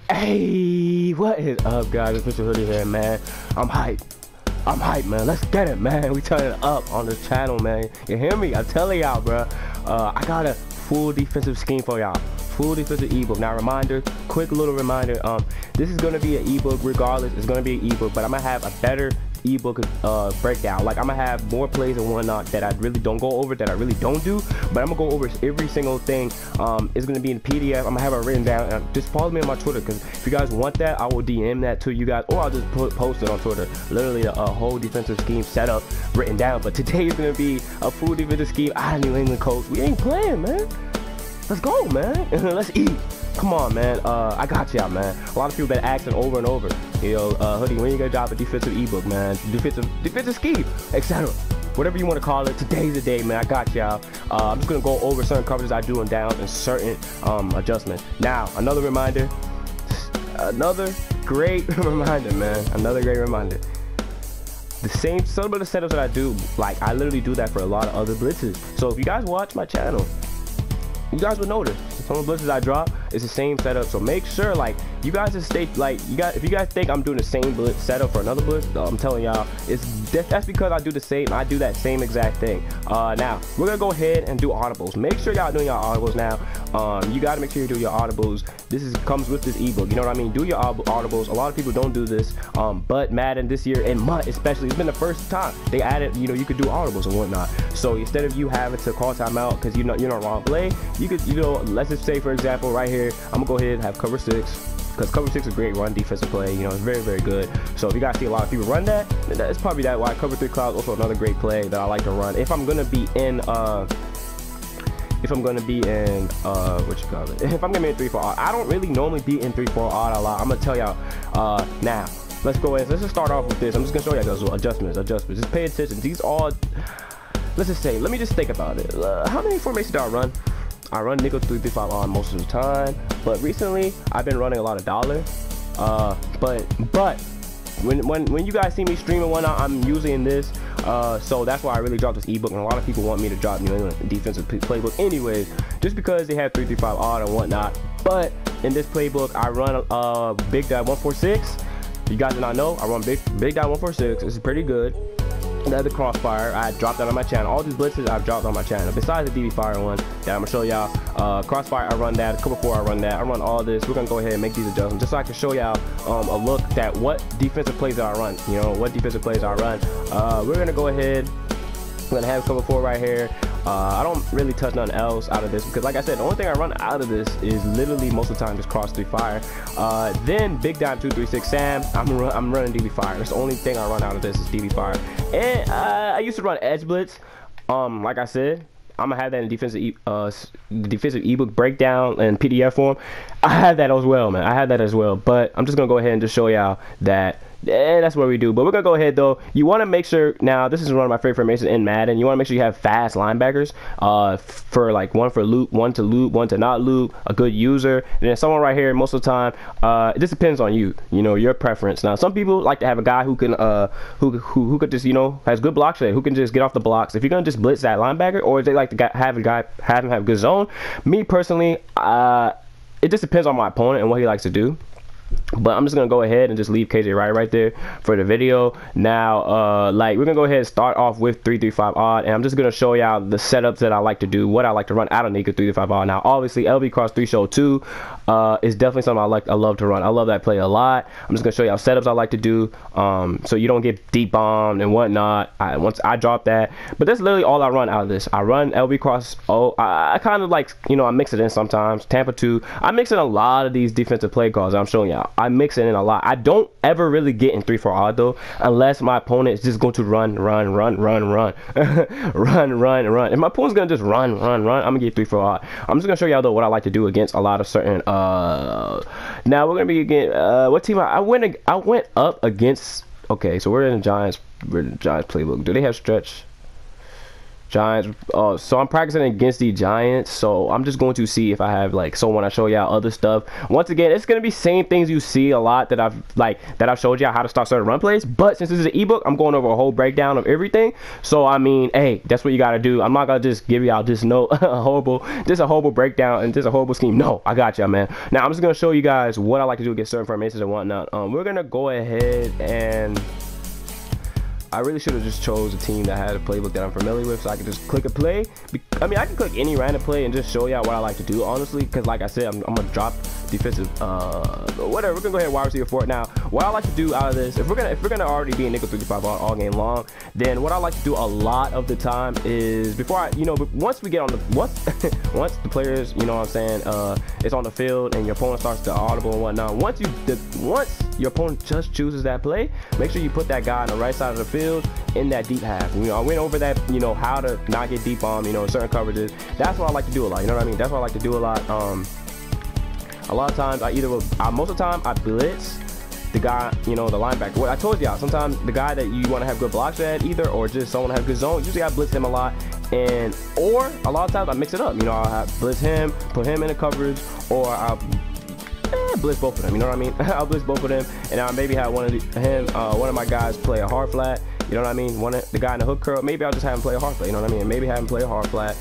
Hey, what is up, guys? It's Mr. Hoodie here, man. I'm hyped. I'm hyped, man. Let's get it, man. We turning it up on this channel, man. You hear me? I'm telling y'all, bro. I got a full defensive scheme for y'all. Full defensive ebook. Now, reminder, quick little reminder. This is gonna be an ebook regardless. It's gonna be an ebook, but I'm gonna have a better ebook breakdown. Like, I'm gonna have more plays and whatnot that I really don't go over, that I really don't do, but I'm gonna go over every single thing. It's gonna be in PDF. I'm gonna have it written down. Just follow me on my Twitter, because if you guys want that, I will DM that to you guys, or I'll just post it on Twitter. Literally a whole defensive scheme set up, written down. But today is gonna be a full defensive scheme out of New England coach. We ain't playing, man. Let's go, man. Let's eat. Come on, man. I got y'all, man. A lot of people been asking over and over, you know, Hoodie, when you gonna drop a defensive ebook, man? Defensive scheme, etc. Whatever you want to call it. Today's the day, man. I got y'all. I'm just gonna go over certain coverages I do and downs and certain adjustments. Now, another reminder. Another great reminder, man. Another great reminder. Some of the setups that I do, like, I literally do that for a lot of other blitzes. So if you guys watch my channel, you guys would notice some of the blitzes I drop is the same setup. So make sure, like, you guys just stay, like, if you guys think I'm doing the same blitz setup for another blitz, I'm telling y'all, that's because I do the same. I do that same exact thing. Now we're gonna go ahead and do audibles. Make sure y'all doing your audibles now. You gotta make sure you do your audibles. This comes with this ebook. You know what I mean? Do your audibles. A lot of people don't do this, but Madden this year, and MUT especially, it's been the first time they added, you know, you could do audibles and whatnot. So instead of you having to call timeout because you're not wrong play, you could, you know, let's just say, for example, right here, I'm gonna go ahead and have cover 6. Because cover 6 is a great run defensive play, you know, it's very, very good. So if you guys see a lot of people run that, it's probably that why. Cover 3 cloud also another great play that I like to run. If I'm gonna be in what you call it? If I'm gonna be in 3-4 odd, I don't really normally be in 3-4 odd a lot. I'm gonna tell y'all now. Let's go in. Let's just start off with this. I'm just gonna show you guys adjustments. Just pay attention. These all, let's just say, let me just think about it. How many formations do I run? I run nickel 3-5 on most of the time, but recently I've been running a lot of dollar. But when you guys see me streaming one, I'm using this. So that's why I really dropped this ebook, and a lot of people want me to drop New England defensive playbook anyways, just because they have 3-5 odd and whatnot. But in this playbook, I run big dot 146. You guys did not know I run big dot 146. This is pretty good. The crossfire, I dropped that on my channel. All these blitzes I've dropped on my channel, besides the DB fire one that I'm gonna show y'all. Crossfire, I run that. Cover 4, I run that. I run all this. We're gonna go ahead and make these adjustments just so I can show y'all a look at what defensive plays that I run. You know, what defensive plays I run. We're gonna go ahead. We're gonna have cover 4 right here. I don't really touch nothing else out of this because, like I said, the only thing I run out of this is literally most of the time just cross 3 fire. Then big dime 2-3-6 Sam. I'm running DB fire. That's the only thing I run out of this is DB fire. And I used to run edge blitz. Like I said, I'm gonna have that in defensive ebook breakdown and PDF form. I have that as well, man. I have that as well. But I'm just gonna go ahead and just show y'all that. And that's what we do. But we're gonna go ahead though. You want to make sure, now this is one of my favorite formations in Madden. You want to make sure you have fast linebackers, for like one for loop, one to loop, one to not loop, a good user, and then someone right here. Most of the time, it just depends on you. You know, your preference. Now, some people like to have a guy who can, who could just, you know, has good block shade, who can just get off the blocks. If you're gonna just blitz that linebacker, or if they like to have him have good zone. Me personally, it just depends on my opponent and what he likes to do. But I'm just gonna go ahead and just leave KJ right there for the video. Now, like, we're gonna go ahead and start off with 3-3-5 odd, and I'm just gonna show y'all the setups that I like to do, what I like to run out of Nika 3-5 odd. Now, obviously, LB cross 3 show 2 is definitely something I love to run. I love that play a lot. I'm just gonna show y'all setups I like to do, so you don't get deep bombed and whatnot. Once I drop that, but that's literally all I run out of this. I run LB cross. I kind of like, you know, I mix it in sometimes. Tampa 2. I mix in a lot of these defensive play calls that I'm showing y'all. I mix it in a lot. I don't ever really get in 3-4 odd though, unless my opponent is just going to run. Run. If my opponent's gonna just run, I'm gonna get 3-4 odd. I'm just gonna show y'all though what I like to do against a lot of certain. Now we're gonna be again. What team I went up against? Okay, so we're in the Giants. We're in the Giants playbook. Do they have stretch Giants. So I'm practicing against the Giants, so I'm just going to see if I have like, so when I show y'all other stuff, once again, it's gonna be same things you see a lot that I've showed y'all how to start certain run plays. But since this is an ebook, I'm going over a whole breakdown of everything. So I mean, hey, that's what you gotta do. I'm not gonna just give y'all just a horrible breakdown and just a horrible scheme. No, I got y'all, man. Now I'm just gonna show you guys what I like to do against certain formations and whatnot. We're gonna go ahead and I really should have just chose a team that had a playbook that I'm familiar with, so I could just click a play. I mean, I can click any random play and just show y'all what I like to do, honestly, because like I said, I'm gonna drop defensive whatever. We're gonna go ahead and wide receiver for it. Now what I like to do out of this, if we're gonna already be in nickel 3-5 all game long, then what I like to do a lot of the time is before I, once we get on the once the players, you know what I'm saying, it's on the field and your opponent starts to audible and whatnot, once your opponent just chooses that play, make sure you put that guy on the right side of the field in that deep half. I went over that, how to not get deep on, certain coverages. That's what I like to do a lot, you know what I mean? That's what I like to do a lot. A lot of times most of the time I blitz the guy, the linebacker. What I told y'all, sometimes the guy that you want to have good blocks at either, or just someone to have good zone, usually I blitz him a lot, or a lot of times I mix it up. I'll have blitz him, put him in the coverage, or I'll blitz both of them, you know what I mean? I'll blitz both of them, and I'll maybe have one of my guys play a hard flat, you know what I mean? The guy in the hook curl, maybe I'll just have him play a hard flat, you know what I mean? Maybe have him play a hard flat.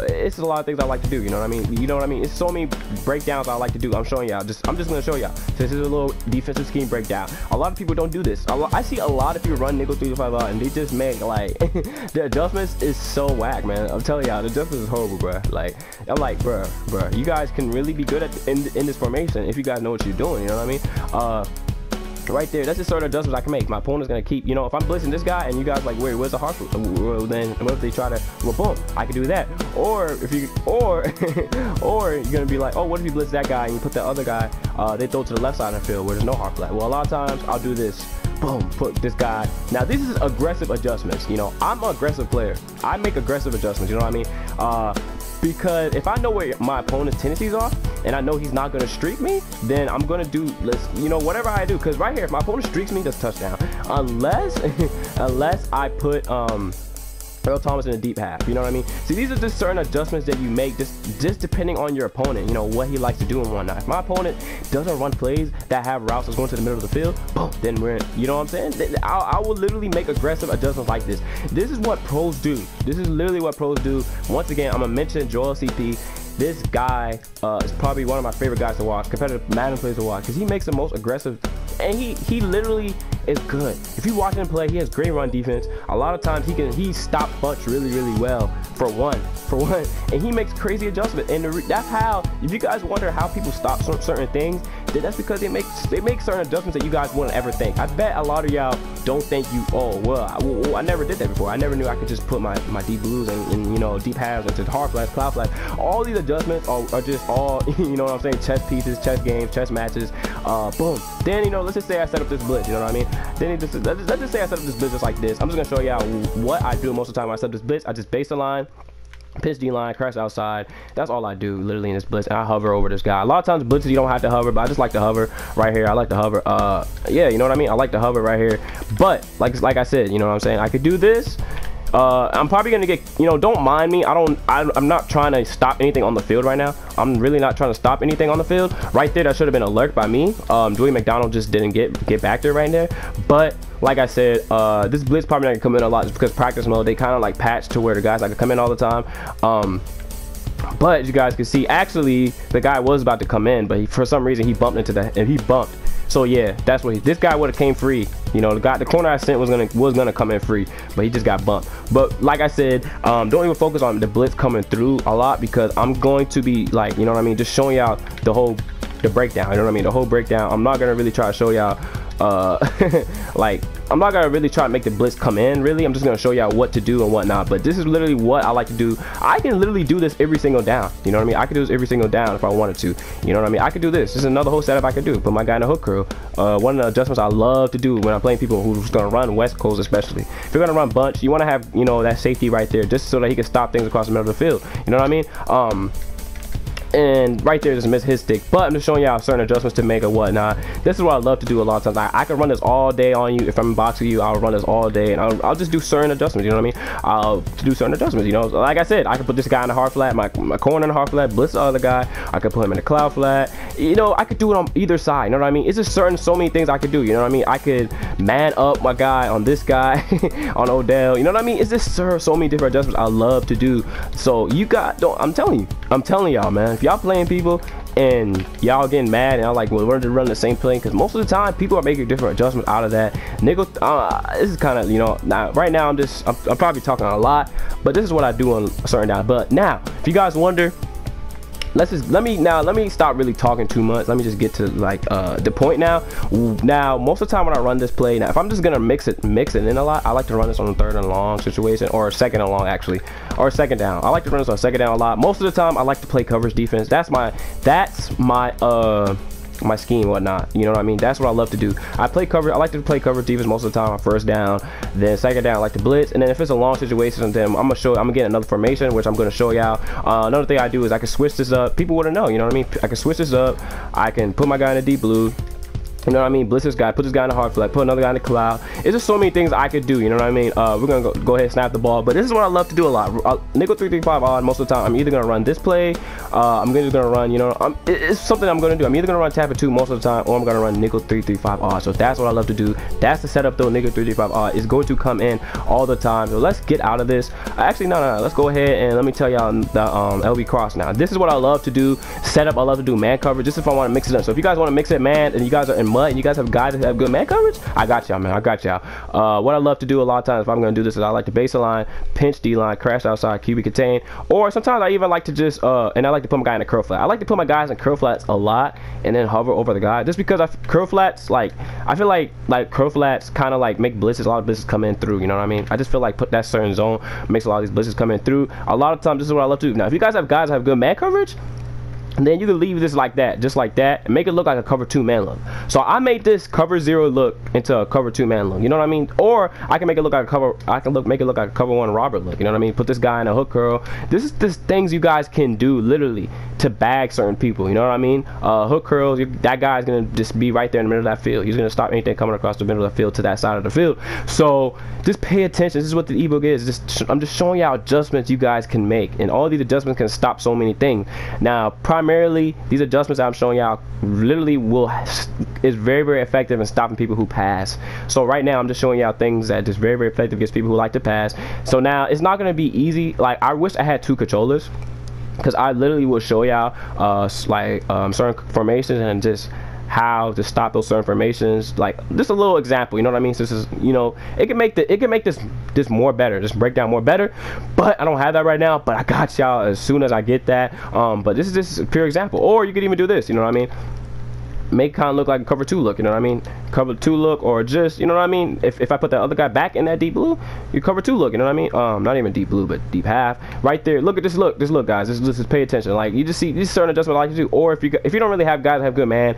It's a lot of things I like to do, you know what I mean? It's so many breakdowns I like to do. I'm showing y'all. I'm just gonna show y'all. So this is a little defensive scheme breakdown. A lot of people don't do this. I see a lot of people run nickel 3-5 out, and they just make like the adjustments is so whack, man. I'm telling y'all, the adjustments is horrible, bro. Like I'm like, bro, you guys can really be good in this formation if you guys know what you're doing. You know what I mean? Right there, that's the sort of adjustments I can make. My opponent's gonna keep, if I'm blitzing this guy and you guys like, wait, where's the hard foot? Well, then what if they try to, well, boom, I can do that. Or if you, or you're gonna be like, oh, what if you blitz that guy and you put that other guy, they throw to the left side of the field where there's no hard flat. Well, a lot of times I'll do this. Boom, put this guy. Now this is aggressive adjustments. I'm an aggressive player. I make aggressive adjustments. You know what I mean? Because if I know where my opponent's tendencies are and I know he's not going to streak me, then I'm going to do, whatever I do. Because right here, if my opponent streaks me, that's touchdown. Unless I put Earl Thomas in a deep half, you know what I mean? See, these are just certain adjustments that you make just depending on your opponent, what he likes to do and whatnot. If my opponent doesn't run plays that have routes that's going to the middle of the field, boom, then we're in, you know what I'm saying? I will literally make aggressive adjustments like this. This is what pros do. This is literally what pros do. Once again, I'm gonna mention Joel CP. This guy is probably one of my favorite guys to watch, competitive Madden players to watch, because he makes the most aggressive, and he literally is good. If you watch him play, he has great run defense. A lot of times he stop bunch really well for one, and he makes crazy adjustments. And that's how, if you guys wonder how people stop certain things, then that's because they make certain adjustments that you guys wouldn't ever think. I bet a lot of y'all don't think I never did that before. I never knew I could just put my deep blues and deep halves into hard flats, cloud flats. All these adjustments are just all, you know what I'm saying, chess pieces, chess games, chess matches. Boom. Then let's just say I set up this blitz, you know what I mean? Then let's just say I set up this blitz just like this. I'm just gonna show y'all what I do most of the time when I set up this blitz. I just base the line, pitch D line, crash outside. That's all I do literally in this blitz, and I hover over this guy. A lot of times blitzes you don't have to hover, but I just like to hover right here. I like to hover. Yeah, you know what I mean? I like to hover right here. But like I said, you know what I'm saying? I could do this. I'm probably gonna get, don't mind me. I'm not trying to stop anything on the field right now. I'm really not trying to stop anything on the field. Right there, that should have been alert by me. Dewey McDonald just didn't get back there right there. But like I said, this blitz probably not gonna come in a lot just because practice mode, they kind of like patch to where the guys like to come in all the time. But as you guys can see, actually the guy was about to come in, but for some reason he bumped into that, and he bumped. So yeah, that's what this guy would have came free. The corner I sent was gonna come in free, but he just got bumped. But like I said, don't even focus on the blitz coming through a lot, because I'm going to be like, you know what I mean, just showing y'all the breakdown. You know what I mean, the whole breakdown. I'm not gonna really try to show y'all like, I'm not gonna really try to make the blitz come in, really. I'm just gonna show y'all what to do and whatnot. But this is literally what I like to do. I can literally do this every single down, you know what I mean? I could do this every single down if I wanted to, you know what I mean? I could do this. This is another whole setup I could do. Put my guy in a hook curl. One of the adjustments I love to do when I'm playing people who's gonna run West Coast, especially if you're gonna run bunch, you want to have, that safety right there, just so that he can stop things across the middle of the field, you know what I mean? and right there just missed his stick. But I'm just showing y'all certain adjustments to make or whatnot. This is what I love to do a lot of times. I can run this all day on you. If I'm boxing you, I'll run this all day, and I'll just do certain adjustments, you know what I mean? I'll do certain adjustments, you know. Like I said, I can put this guy in the hard flat, my corner in the hard flat, blitz the other guy. I could put him in the cloud flat, you know. I could do it on either side, you know what I mean? It's just so many things I could do, you know what I mean? I could man up my guy on this guy on Odell, you know what I mean? It's just so many different adjustments I love to do. So you got, I'm telling y'all, man, if y'all playing people and y'all getting mad and I'm like, well, we're just running the same play, because most of the time people are making different adjustments out of that nickel. This is kind of, you know, now right now I'm probably talking a lot, but this is what I do on a certain down. But now, if you guys wonder, let me stop really talking too much. Let me just get to like the point now. Now, most of the time when I run this play, now if I'm just gonna mix it in a lot, I like to run this on a 3rd and long situation, or a 2nd and long actually, or a 2nd down. I like to run this on a 2nd down a lot. Most of the time I like to play coverage defense. That's my my scheme, whatnot, you know what I mean? That's what I love to do. I like to play cover defense most of the time on 1st down. Then 2nd down I like to blitz, and then if it's a long situation, then I'm gonna get another formation, which I'm gonna show y'all. Another thing I do is I can switch this up. People wouldn't know, you know what I mean? I can switch this up. I can put my guy in the deep blue, you know what I mean? Blitz this guy, put this guy in the hard flat, put another guy in the cloud. It's just so many things I could do, you know what I mean? We're gonna go ahead and snap the ball, but this is what I love to do a lot. Nickel 3-3-5 odd most of the time. I'm either gonna run this play, I'm just gonna run, you know, it's something I'm gonna do. I'm either gonna run tap it 2 most of the time, or I'm gonna run nickel 3-3-5 odd. So that's what I love to do. That's the setup though. Nickel 3-3-5 odd is going to come in all the time. So let's get out of this. Actually, no, let's go ahead and let me tell y'all the LB cross now. This is what I love to do. Setup, I love to do man coverage. This is if I want to mix it up. So if you guys want to mix it man, and you guys are in mud, and you guys have guys that have good man coverage, I got y'all, man. I got y'all. What I love to do a lot of times if I'm gonna do this is I like to base a line, pinch D line, crash outside, QB contain, or sometimes I even like to just and I like to put my guy in a curl flat. I like to put my guys in curl flats a lot and then hover over the guy, just because curl flats, like I feel like curl flats kind of like make blitzes. A lot of blitzes come in through, you know what I mean? I just feel like put that certain zone makes a lot of these blitzes come in through. A lot of times this is what I love to do. Now if you guys have guys that have good man coverage, and then you can leave this like that, just like that, and make it look like a cover 2 man look. So I made this cover 0 look into a cover 2 man look, you know what I mean? Or I can make it look like a cover, make it look like a cover 1 Robert look, you know what I mean? Put this guy in a hook curl. This is things you guys can do literally to bag certain people, you know what I mean? Hook curls, that guy's gonna just be right there in the middle of that field. He's gonna stop anything coming across the middle of the field to that side of the field. So just pay attention. This is what the ebook is. I'm just showing y'all adjustments you guys can make, and all these adjustments can stop so many things. Now primarily these adjustments I'm showing y'all literally is very, very effective in stopping people who pass. So right now I'm just showing y'all things that just very, very effective against people who like to pass. So now it's not going to be easy. Like I wish I had 2 controllers, because I literally will show y'all certain formations and just how to stop those certain formations. Like just a little example, you know what I mean? So this is, you know, it can make this more better, this breakdown more better, but I don't have that right now, but I got y'all as soon as I get that. But this is just a pure example. Or you could even do this, you know what I mean? Make kind of look like a cover 2 look, you know what I mean? Cover 2 look, or just, you know what I mean? If I put that other guy back in that deep blue, you cover 2 look, you know what I mean? Not even deep blue, but deep half. Right there. Look at this look. This look, guys. This just pay attention. Like you just see these certain adjustments I like to do. Or if you don't really have guys that have good man,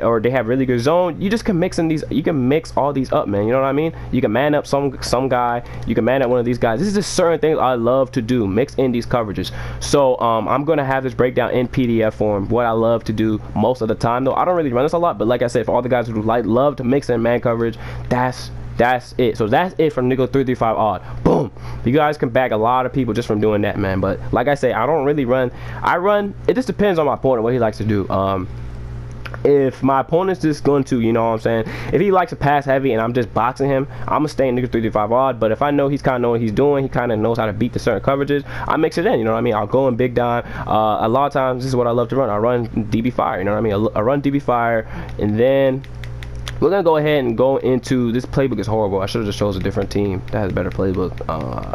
or they have really good zone, you just can mix in these. You can mix all these up, man. You know what I mean? You can man up some guy. You can man up one of these guys. This is just certain things I love to do. Mix in these coverages. So I'm gonna have this breakdown in PDF form. What I love to do most of the time, though I don't really run this a lot, but like I said, for all the guys who love to mix in man coverage, that's it. So that's it from nickel 3-3-5 odd. Boom. You guys can bag a lot of people just from doing that, man. But like I say, I don't really run. It just depends on my opponent, what he likes to do. If my opponent's just going to, you know what I'm saying, if he likes to pass heavy and I'm just boxing him, I'm gonna stay in nickel 3-5 odd. But if I know he's kind of know what he's doing, he kind of knows how to beat the certain coverages, I mix it in, you know what I mean? I'll go in big dime. A lot of times this is what I love to run. I run DB fire, you know what I mean? I run DB fire, and then we're gonna go ahead and go into this playbook. Is horrible. I should have just chose a different team that has a better playbook.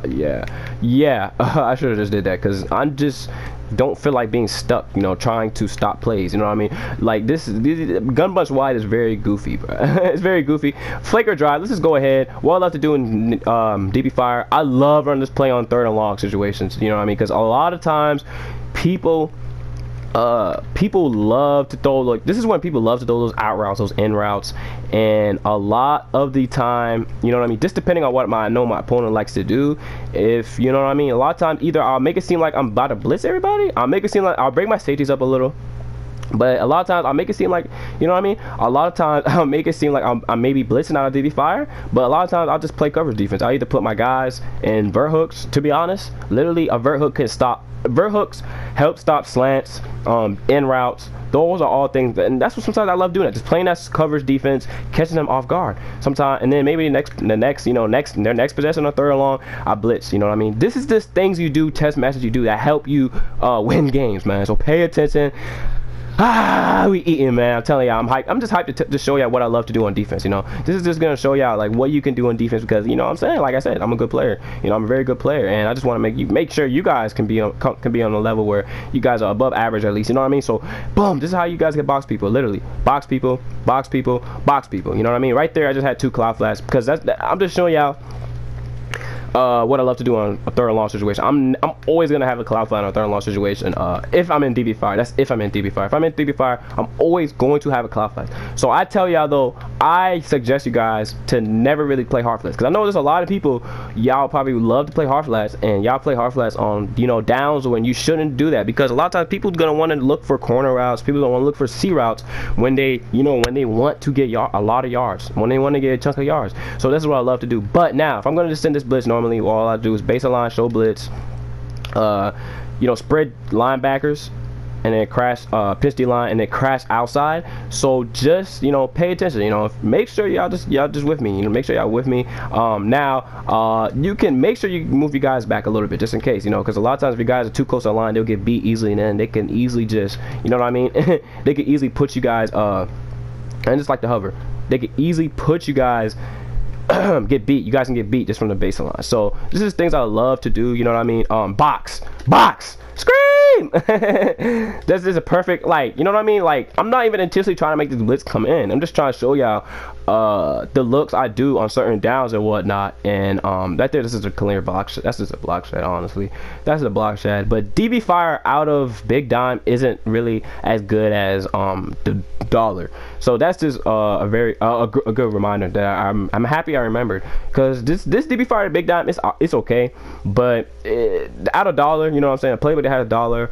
Yeah. I should have just did that, because I'm just don't feel like being stuck, you know, trying to stop plays, you know what I mean? Like this gun bunch wide is very goofy, bro. It's very goofy. Flaker drive. Let's just go ahead. What I love to do in DB fire, I love running this play on 3rd and long situations, you know what I mean? Because a lot of times people people love to throw, like, this is when people love to throw those out routes, those in routes, and a lot of the time, you know what I mean, just depending on what I know my opponent likes to do, if you know what I mean, a lot of times either I'll make it seem like I'm about to blitz everybody, I'll make it seem like I'll break my safeties up a little. But a lot of times I'll make it seem like, you know what I mean, a lot of times I'll make it seem like I'm maybe blitzing out of DB fire, but a lot of times I'll just play coverage defense. I'll either put my guys in vert hooks. To be honest, literally a vert hook can stop, vert hooks help stop slants, in routes. Those are all things, and that's what sometimes I love doing. Just playing that coverage defense, catching them off guard sometimes, and then maybe their next possession or third and long, I blitz. You know what I mean? This is just things you do, test matches you do that help you win games, man. So pay attention. We eating, man. I'm telling y'all, I'm hyped. I'm just hyped to show y'all what I love to do on defense. You know, this is just gonna show y'all like what you can do on defense, because you know what I'm saying, like I said, I'm a good player. You know, I'm a very good player, and I just want to make sure you guys can be on a level where you guys are above average at least. You know what I mean? So boom, this is how you guys get box people. Literally, box people, box people, box people. You know what I mean? Right there, I just had 2 cloud flash because I'm just showing y'all what I love to do on a third and long situation. I'm always gonna have a cloud fly on a third and long situation. If I'm in DB fire, that's if I'm in DB fire. If I'm in DB fire, I'm always going to have a cloud fly. So I tell y'all though, I suggest you guys to never really play hard flats, because I know there's a lot of people, y'all probably love to play hard flats, and y'all play hard flats on, you know, downs when you shouldn't do that, because a lot of times people gonna want to look for corner routes. People don't want to look for C routes when they, you know, when they want to get a lot of yards, when they want to get a chunk of yards. So this is what I love to do. But now, if I'm gonna just send this blitz normally, all I do is base a line, show blitz, you know, spread linebackers, and then crash pitch D line, and then crash outside. So just, you know, pay attention. You know, make sure y'all just with me. You know, make sure y'all with me. Now you can make sure you move your guys back a little bit just in case. You know, because a lot of times if you guys are too close to the line, they'll get beat easily, and then they can easily just, you know what I mean, they can easily put you guys and just like the hover, they can easily put you guys get beat. You guys can get beat just from the baseline. So this is things I love to do. You know what I mean? Box, scream. This is a perfect, like, you know what I mean? Like, I'm not even intentionally trying to make this blitz come in. I'm just trying to show y'all the looks I do on certain downs and whatnot. And this is a clear block shot. That's just a block shot, honestly. That's a block shot. But DB fire out of big dime isn't really as good as the dollar. So that's just a very a good reminder that I'm happy I remembered, because this DB fire big dime, it's okay, but out of dollar, you know what I'm saying, a playbook that has a dollar,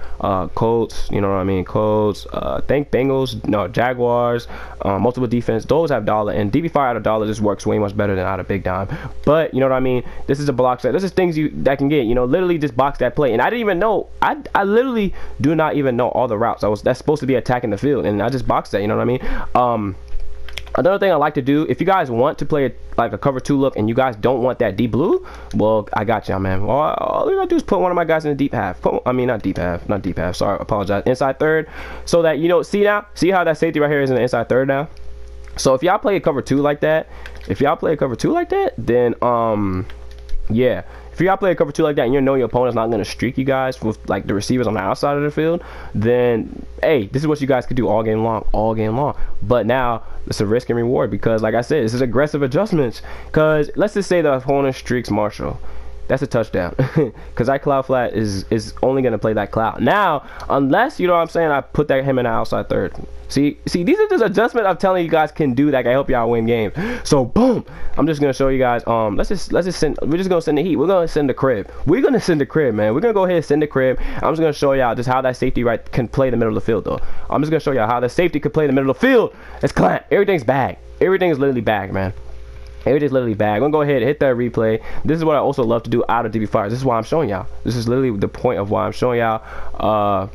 Colts, you know what I mean, Colts, think Bengals, no, Jaguars, multiple defense, those have dollar, and DB fire out of dollar just works way much better than out of big dime. But you know what I mean, this is a block set. This is things that can get, you know, literally just box that play. And I didn't even know, I literally do not even know all the routes that's supposed to be attacking the field, and I just boxed that. You know what I mean? Another thing I like to do, if you guys want to play like a cover 2 look and you guys don't want that deep blue, well, I got y'all, man. All you gotta do is put one of my guys in the deep half. Not deep half. Sorry, apologize. Inside third, so that, you know, see how that safety right here is in the inside third now. So if y'all play a cover 2 like that, then yeah. If y'all play a cover 2 like that and you know your opponent's not going to streak you guys with like the receivers on the outside of the field, then hey, this is what you guys could do all game long. But now it's a risk and reward, because like I said, this is aggressive adjustments. Because let's just say the opponent streaks Marshall, that's a touchdown, because that cloud flat is only going to play that cloud. Now, unless, you know what I'm saying, I put him in the outside third. See, these are just adjustments I'm telling you guys can do that can help y'all win games. So boom, I'm just gonna show you guys. Let's just send. We're just gonna send the heat. We're gonna send the crib. We're gonna send the crib, man. We're gonna go ahead and send the crib. I'm just gonna show y'all just how that safety right can play the middle of the field, though. I'm just gonna show y'all how the safety can play the middle of the field. It's clamp. Everything's bag. Everything is literally bag, man. Everything's literally bag. I'm gonna go ahead and hit that replay. This is what I also love to do out of DB fires. This is why I'm showing y'all. This is literally the point of why I'm showing y'all.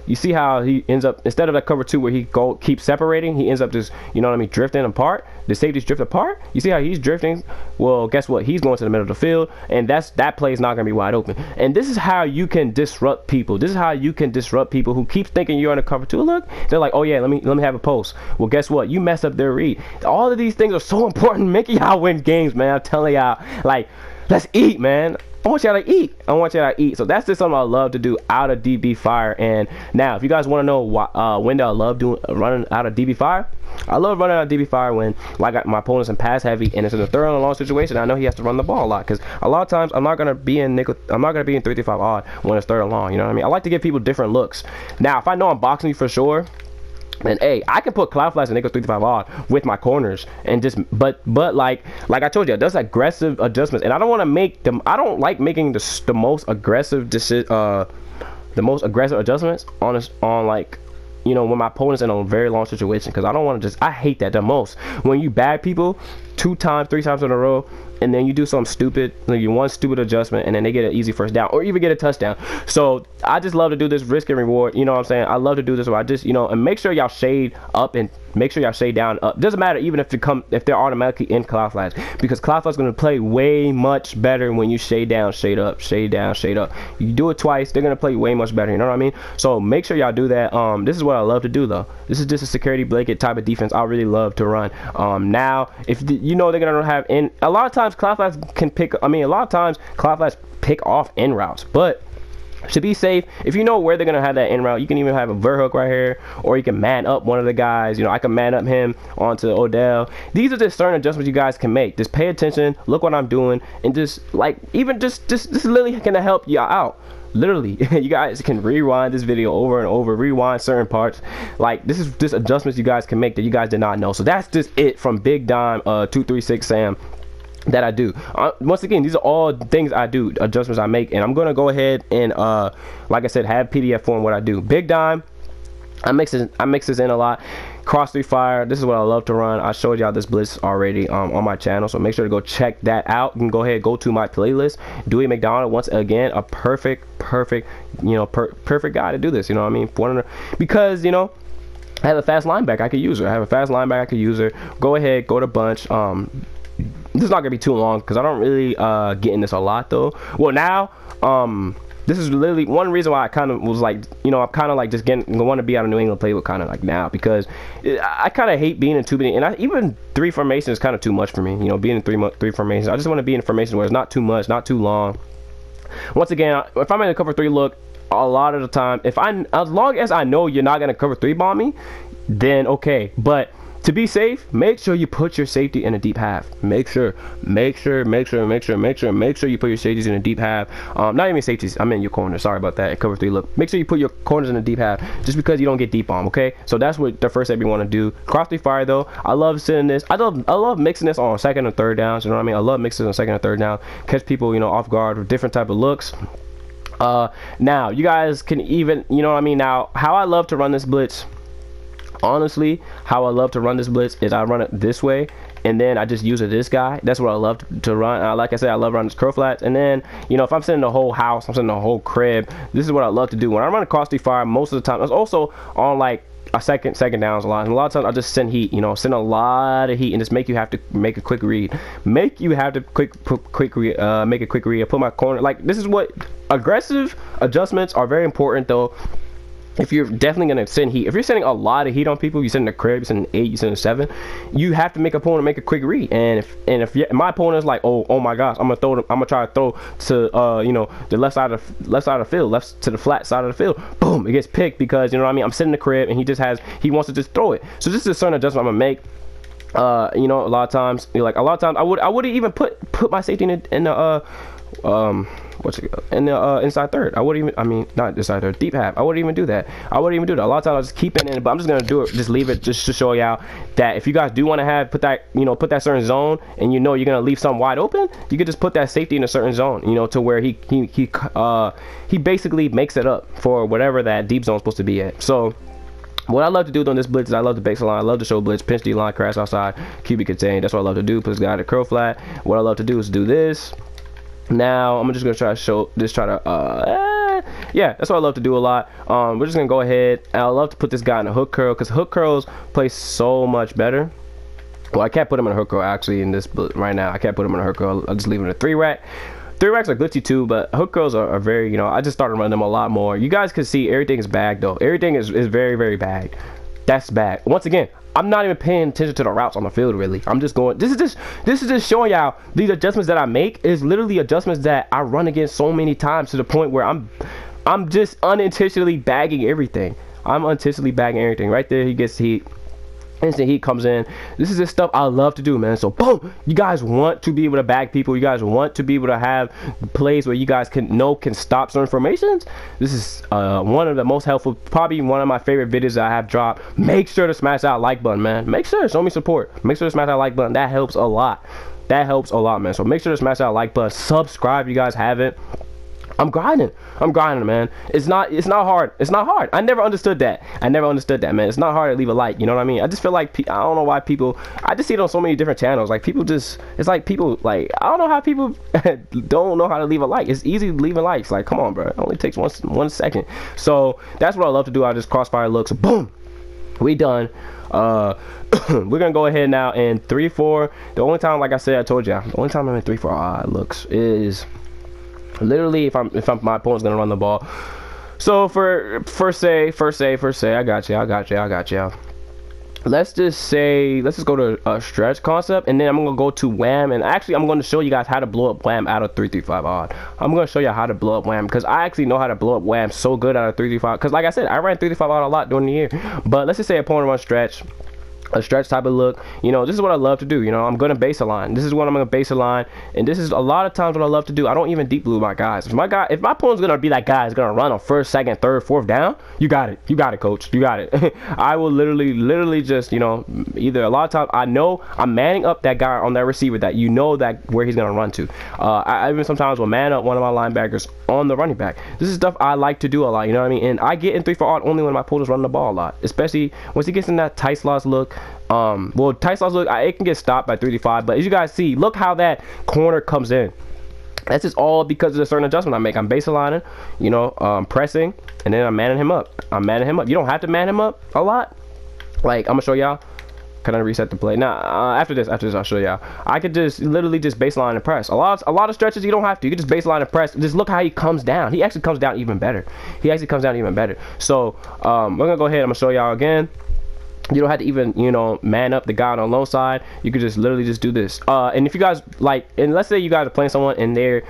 You see how he ends up, instead of that cover 2 where he keeps separating, he ends up just, you know what I mean, drifting apart. The safeties drift apart. You see how he's drifting? Well, guess what? He's going to the middle of the field, and that play is not going to be wide open. And this is how you can disrupt people. This is how you can disrupt people who keep thinking you're on a cover 2 look. They're like, oh yeah, let me have a post. Well, guess what? You messed up their read. All of these things are so important, making y'all win games, man. I'm telling y'all, like, let's eat, man. I want y'all to eat. I want y'all to eat. So that's just something I love to do out of DB fire. And now, if you guys want to know why, when do I love running out of DB fire? I love running out of DB fire when like my opponent's in pass heavy and it's in a third and long situation. I know he has to run the ball a lot because a lot of times I'm not gonna be in nickel. I'm not gonna be in 3-5 odd when it's third and long. You know what I mean? I like to give people different looks. Now, if I know I'm boxing you for sure, and hey, I can put cloud flash and nickel 3-5 odd with my corners and just but like I told you, those aggressive adjustments, and I don't want to make them. I don't like making the most aggressive adjustments on like, you know, when my opponent's in a very long situation, because I don't want to I hate that the most when you bag people 2 times 3 times in a row and then you do something stupid, like you one stupid adjustment and then they get an easy first down or even get a touchdown. So I just love to do this risk and reward, you know what I'm saying? I love to do this where I just, you know, and make sure y'all shade up and make sure y'all shade down up. Doesn't matter even if they're automatically in cloud flash, because cloud flash is going to play way much better when you shade down, shade up, shade down, shade up. You do it twice, they're going to play way much better, you know what I mean? So make sure y'all do that. This is what I love to do though. This is just a security blanket type of defense I really love to run. Now if you know they're going to have in a lot of times cloud flash can pick, a lot of times cloud flash pick off in routes, but to be safe, if you know where they're gonna have that in route, you can even have a verhook right here, or you can man up one of the guys. You know, I can man up him onto Odell. These are just certain adjustments you guys can make. Just pay attention, look what I'm doing, and just like even just this is literally gonna help you out. Literally, you guys can rewind this video over and over, rewind certain parts. Like this is just adjustments you guys can make that you guys did not know. So that's just it from Big Dime 236 Sam that I do. Once again, these are all things I do, adjustments I make, and I'm gonna go ahead and like I said, have PDF form what I do. Big Dime, I mix this in a lot. Cross-Fire, this is what I love to run. I showed y'all this blitz already on my channel, so make sure to go check that out. You can go ahead, go to my playlist. Dewey McDonald, once again, a perfect you know, perfect guy to do this, you know what I mean? Because, you know, I have a fast linebacker I could use her. Go ahead, go to bunch. This is not gonna be too long because I don't really get in this a lot though. Well, now this is literally one reason why I kind of was like, you know, I'm kind of like just want to be out of New England playbook kind of like now, because I kind of hate being in too many, and even 3 formations is kind of too much for me, you know, being in three formations. I just want to be in formations where it's not too much, not too long. Once again, if I'm in a cover 3 look, a lot of the time, as long as I know you're not gonna cover 3 bomb me, then okay. But to be safe, make sure you put your safety in a deep half. Make sure you put your safeties in a deep half. Not even safeties, I mean your corners. Sorry about that. Cover 3 look. Make sure you put your corners in a deep half, just because you don't get deep bomb. Okay, so that's what the first step you want to do. Cross-Fire though, I love sitting this. I love mixing this on 2nd and 3rd downs. You know what I mean? I love mixing on 2nd and 3rd down. Catch people, you know, off guard with different type of looks. Now you guys can even, you know what I mean? Now how I love to run this blitz. Honestly, how I love to run this blitz is I run it this way, and then I just use this guy. That's what I love to run. Like I said, I love running this curl flats, and then, you know, if I'm sitting the whole house, I'm sitting the whole crib, this is what I love to do. When I run across the fire, most of the time, it's also on like a second downs a lot. And a lot of times I just send heat, you know, send a lot of heat and just make you have to make a quick read. Make a quick read. Put my corner, like this is what aggressive adjustments are very important though. If you're definitely gonna send heat, if you're sending a lot of heat on people, you send a crib, you send an 8, you send a 7, you have to make an opponent make a quick read. And if my opponent is like, oh my gosh, I'm gonna try to throw to you know, the left side of the field, left to the flat side of the field, boom, it gets picked, because you know what I mean, I'm sitting the crib and he wants to just throw it. So this is a certain adjustment I'm gonna make. You know, a lot of times I wouldn't even put my safety in the inside third. I wouldn't even, I mean, not inside third, deep half. I wouldn't even do that. A lot of times I just keep it in, but I'm just gonna do it, just leave it, just to show y'all that if you guys do want to put that certain zone, and you know you're gonna leave something wide open, you can just put that safety in a certain zone, you know, to where he basically makes it up for whatever that deep zone is supposed to be at. So what I love to do on this blitz is I love the base line. I love to show blitz, pinch D line, crash outside, QB contain. That's what I love to do. Put this guy at a curl flat. What I love to do is do this. Now I'm just gonna yeah, that's what I love to do a lot. We're just gonna go ahead, and I love to put this guy in a hook curl, because hook curls play so much better. Well, I can't put him in a hook curl actually in this right now. I can't put him in a hook curl. I'll just leave him in a 3 rack. 3 racks are glitchy too, but hook curls are very, you know, I just started running them a lot more. You guys can see everything is bagged though. Everything is very, very bagged. that's bad. Once again, I'm not even paying attention to the routes on the field really. I'm just going, this is just showing y'all these adjustments that I make is literally adjustments that I run against so many times to the point where I'm just unintentionally bagging everything. I'm unintentionally bagging everything. Right there, he gets heat. Instant heat comes in. This is the stuff I love to do, man. So boom, you guys want to be able to bag people. You guys want to be able to have plays where you guys can stop certain formations. This is one of the most helpful, probably one of my favorite videos that I have dropped. Make sure to smash that like button, man. Make sure to show me support. Make sure to smash that like button. That helps a lot. That helps a lot, man. So make sure to smash that like button. Subscribe if you guys haven't. I'm grinding, man. It's not hard. It's not hard. I never understood that, man. It's not hard to leave a like, you know what I mean? I just feel like, I don't know why people, I just see it on so many different channels, like people just, it's like people, like, I don't know how people don't know how to leave a like. It's easy leaving likes, like, come on, bro. It only takes one second. So that's what I love to do. I just crossfire looks, boom, we done. We're gonna go ahead now in 3-4. The only time, like I said, I told you, the only time I'm in 3-4 looks is literally if my opponent's gonna run the ball. So for first say, I got you. Let's just go to a stretch concept, and then I'm gonna go to Wham, and actually I'm gonna show you guys how to blow up Wham out of 3-5 odd. I'm gonna show you how to blow up Wham because I actually know how to blow up Wham so good out of 3-5. Because like I said, I ran 3-5 odd a lot during the year. But let's just say opponent runs stretch. A stretch type of look, you know, this is what I love to do. You know, I'm gonna base a line. This is what I'm gonna base a line, and this is a lot of times what I love to do. I don't even deep blue my guys. If my opponent's gonna be that guy is gonna run on first, second, third, fourth down, you got it, coach, you got it. I will literally just, you know, either a lot of times I know I'm manning up that guy on that receiver that you know that where he's gonna run to. I even sometimes will man up one of my linebackers on the running back. This is stuff I like to do a lot, you know what I mean? And I get in 3-4 odd only when my opponent's running the ball a lot, especially once he gets in that tight slots look. Well, tight slots look, it can get stopped by 3-5, but as you guys see, look how that corner comes in. That's just all because of the certain adjustment I make. I'm base aligning, you know, pressing, and then I'm manning him up. You don't have to man him up a lot. Like, I'm gonna show y'all. Can I reset the play? Now, after this, I'll show y'all. I could just literally just baseline and press. A lot of stretches you don't have to. You can just baseline and press. Just look how he comes down. He actually comes down even better. So, we're gonna go ahead. I'm gonna show y'all again. You don't have to even, you know, man up the guy on the low side. You could just literally just do this. And if you guys like, and let's say you guys are playing someone and they're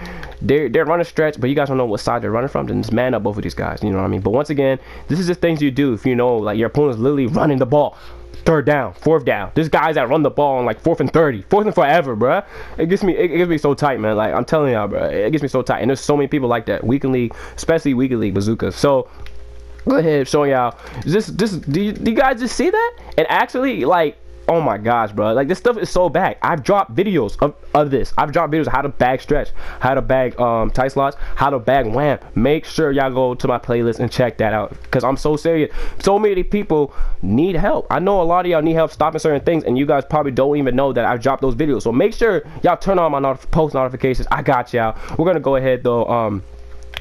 running stretch, but you guys don't know what side they're running from, then just man up both of these guys. You know what I mean? But once again, this is the things you do if you know like your opponent's literally running the ball. Third down, fourth down. There's guys that run the ball on like 4th and 30, 4th and forever, bruh. It gets me so tight, man. Like I'm telling y'all, bruh, it gets me so tight. And there's so many people like that, weekend league, especially weekend league bazookas. So go ahead, showing y'all. Do you guys just see that? And actually, like, oh my gosh, bro, like this stuff is so bad. I've dropped videos of this. I've dropped videos of how to bag stretch, how to bag tight slots, how to bag Wham. Make sure y'all go to my playlist and check that out because I'm so serious. So many people need help. I know a lot of y'all need help stopping certain things, and you guys probably don't even know that I've dropped those videos. So make sure y'all turn on my post notifications. I got y'all. We're gonna go ahead though.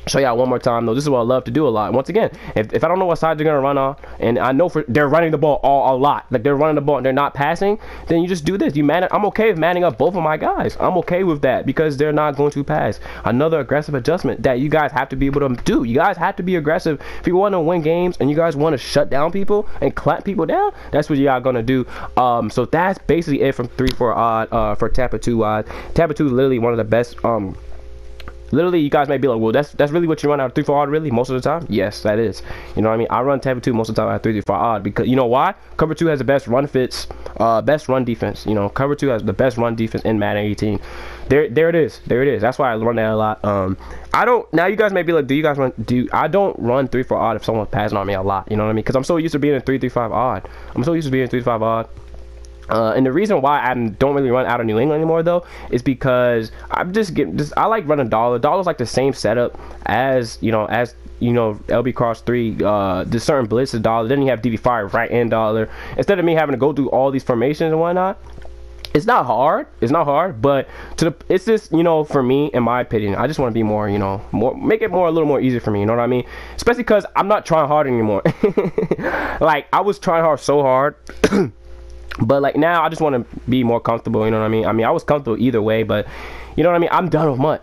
Show y'all one more time though. This is what I love to do a lot. Once again, if I don't know what side they're gonna run on, and I know they're running the ball a lot, like they're running the ball and they're not passing, then you just do this. I'm okay with manning up both of my guys. I'm okay with that because they're not going to pass. Another aggressive adjustment that you guys have to be able to do. You guys have to be aggressive if you want to win games and you guys want to shut down people and clap people down. That's what y'all gonna do. So that's basically it from 3-4 odd for Tampa 2 odd. Tampa 2 is literally one of the best. Literally, you guys may be like, well, that's really what you run out of 3-4 odd, really, most of the time? Yes, that is. You know what I mean? I run Tampa 2 most of the time out of 3-4 odd because, you know why? Cover 2 has the best run fits, best run defense. You know, cover 2 has the best run defense in Madden 18. There it is. That's why I run that a lot. I don't, now you guys may be like, I don't run 3-4 odd if someone's passing on me a lot. You know what I mean? Because I'm so used to being in 3-5 odd. And the reason why I don't really run out of New England anymore though is because I like running dollar. Dollar's like the same setup as LB Cross 3, the certain blitz is dollar. Then you have DB5 right in dollar. Instead of me having to go through all these formations and whatnot, it's not hard, but it's just, you know, for me, in my opinion, I just want to be more, you know, make it a little more easier for me, you know what I mean? Especially because I'm not trying hard anymore. Like I was trying hard so hard. But like now I just want to be more comfortable, you know what I mean? I was comfortable either way, but you know what I mean? I'm done with MUT.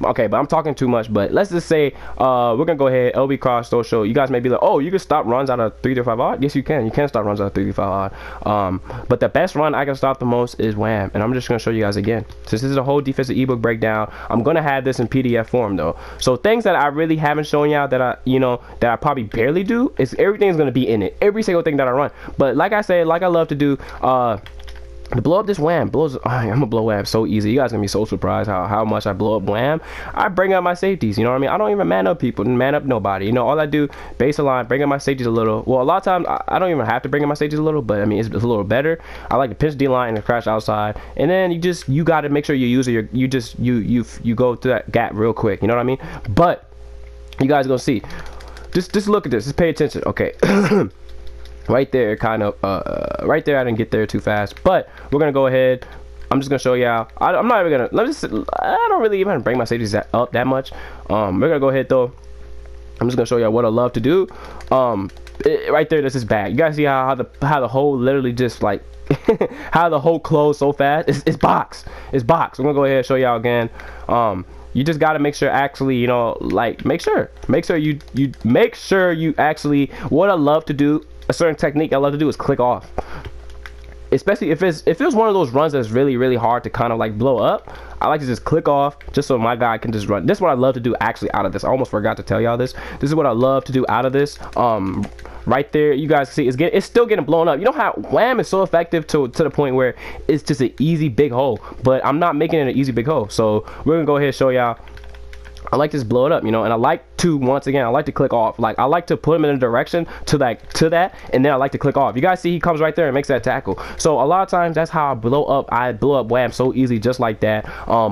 okay, but I'm talking too much. But let's just say we're gonna go ahead, LB cross social. You guys may be like, oh, you can stop runs out of 3-5 odd. Yes, you can. You can stop runs out of 3-5 odd. But the best run I can stop the most is Wham, and I'm just gonna show you guys again. Since this is a whole defensive ebook breakdown, I'm gonna have this in PDF form though. So things that I really haven't shown y'all that I probably barely do, is everything's gonna be in it. Every single thing that I run. But like I said, like I love to do, to blow up this Wham, I'm gonna blow Wham so easy. You guys gonna be so surprised how much I blow up Wham. I bring up my safeties, you know what I mean? I don't even man up people, man up nobody. You know, all I do, baseline, bring up my safeties a little. Well, a lot of times I don't even have to bring up my safeties a little, but I mean it's a little better. I like to pinch D line and crash outside, and then you got to make sure you use it. You go through that gap real quick. You know what I mean? But you guys gonna see. Just look at this. Just pay attention. Okay. Right there, kind of right there I didn't get there too fast, but we're gonna go ahead. I'm just gonna show y'all. I'm not even gonna I don't really even bring my safeties up that much. We're gonna go ahead though. I'm just gonna show y'all what I love to do. Right there, this is bad. You guys see how the hole literally just like how the hole closed so fast. It's box. I'm gonna go ahead and show y'all again. You just got to make sure, actually, you know, like make sure you actually, what I love to do, a certain technique I love to do is click off. Especially if it's one of those runs that's really hard to kind of like blow up, I like to just click off just so my guy can just run. This is what I love to do actually out of this. I almost forgot to tell y'all this. This is what I love to do out of this. Right there, you guys see it's still getting blown up. You know how Wham is so effective to the point where it's just an easy big hole, but I'm not making it an easy big hole. So we're gonna go ahead and show y'all. I like to just blow it up, you know, and I like to, once again, I like to click off. Like I like to put him in a direction to that, and then I like to click off. You guys see he comes right there and makes that tackle. So a lot of times that's how I blow up Wham so easy, just like that.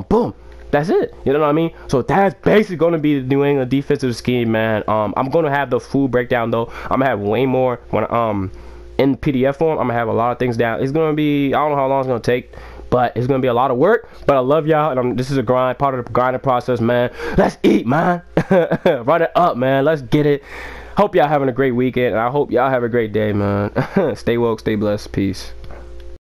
Boom. That's it. You know what I mean? So that's basically going to be the New England defensive scheme, man. I'm going to have the full breakdown though. I'm gonna have way more when in PDF form. I'm gonna have a lot of things down. It's gonna be, I don't know how long it's gonna take, but it's gonna be a lot of work. But I love y'all, and this is a grind, part of the grinding process, man. Let's eat, man. Run it up, man. Let's get it. Hope y'all having a great weekend, and I hope y'all have a great day, man. Stay woke, stay blessed. Peace.